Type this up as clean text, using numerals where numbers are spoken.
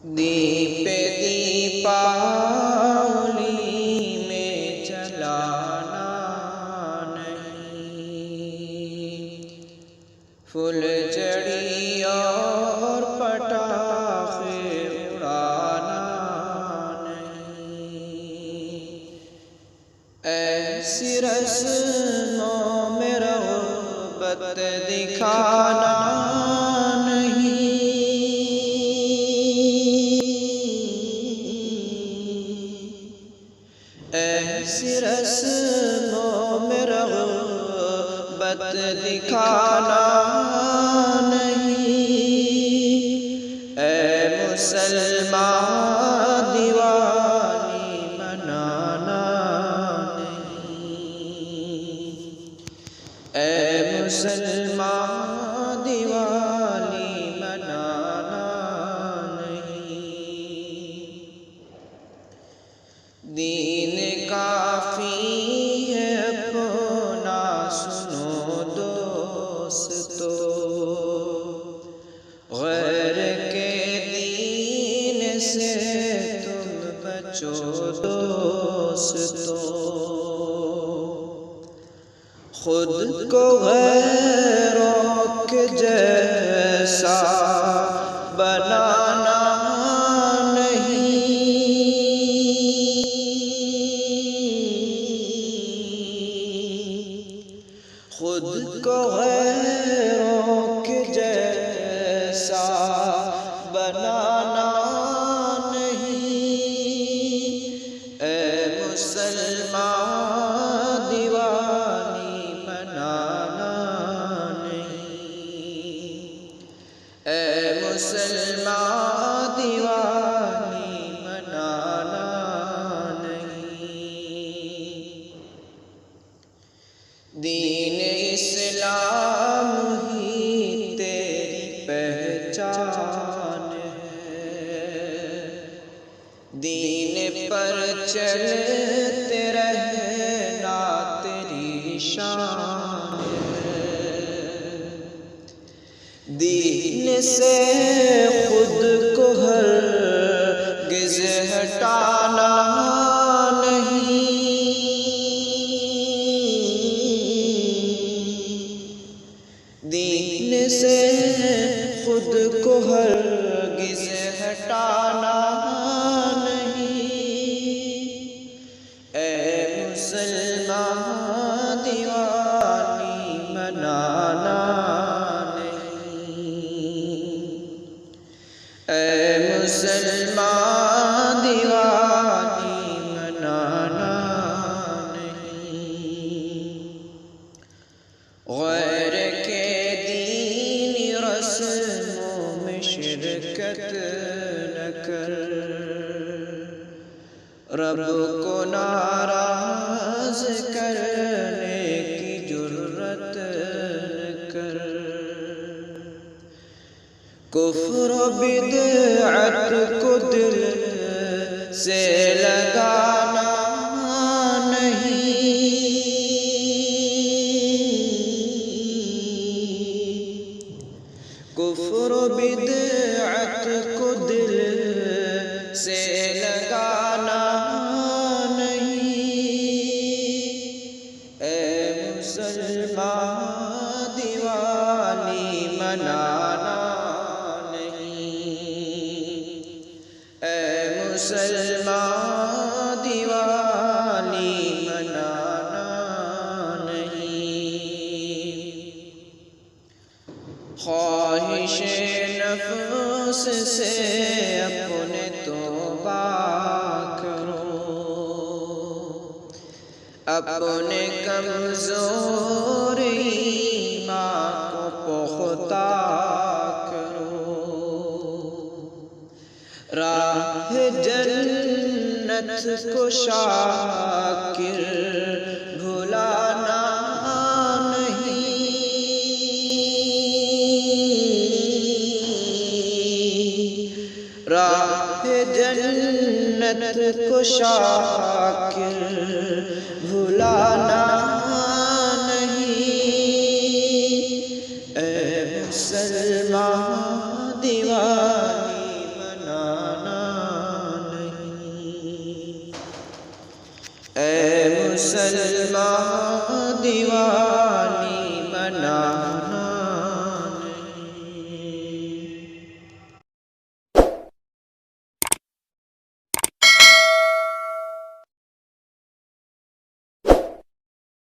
دیپ دیپاولی میں جلانا نہیں، فلجڑی اور پٹاخے اڑانا نہیں، ایسی رسموں میں رغبت دکھانا ایسی رسموں میں رغبت دکھانا نہیں، اے مسلمان دیوالی منانا نہیں، اے مسلمان دیوالی منانا نہیں، دین کافی ہے اپنا سنو دوستو، غیر کے دین سے تم بچو دوستو، خود کو غیروں کے جیسا بنانا خود کو غیروں کے جیسا بنانا نہیں، اے مسلمان دیوالی منانا نہیں، اے مسلمان دیوالی منانا نہیں، دین اسلام ہی تیری پہچان ہے، دین پر چلتے رہنا تیری شان ہے، دین سے خود کو ہرگز ہٹانا دین سے خود کو ہرگز ہٹانا نہیں، اے مسلمان دیوالی منانا نہیں، اے مسلمان دیوالی منانا نہیں، غیر رسموں میں شرکت نہ کر، رب کو ناراض کرنے کی جرت نہ کر، کفر و بدعت کو دل سے لگانا کفر و بدعت کو دل سے لگانا نہیں، اے مسلمان دیوالی منانا نہیں، اے مسلمان دیوالی منانا نہیں، خواہش نفس سے اپنے توبہ کرو، اپنے کمزور ایمان کو پختہ کرو، راہ جنت کو شاکر بھلانا راہ جنت کو شاکر بھلانا نہیں، اے مسلمان دیوالی منانا اے مسلمان دیوانی بنانا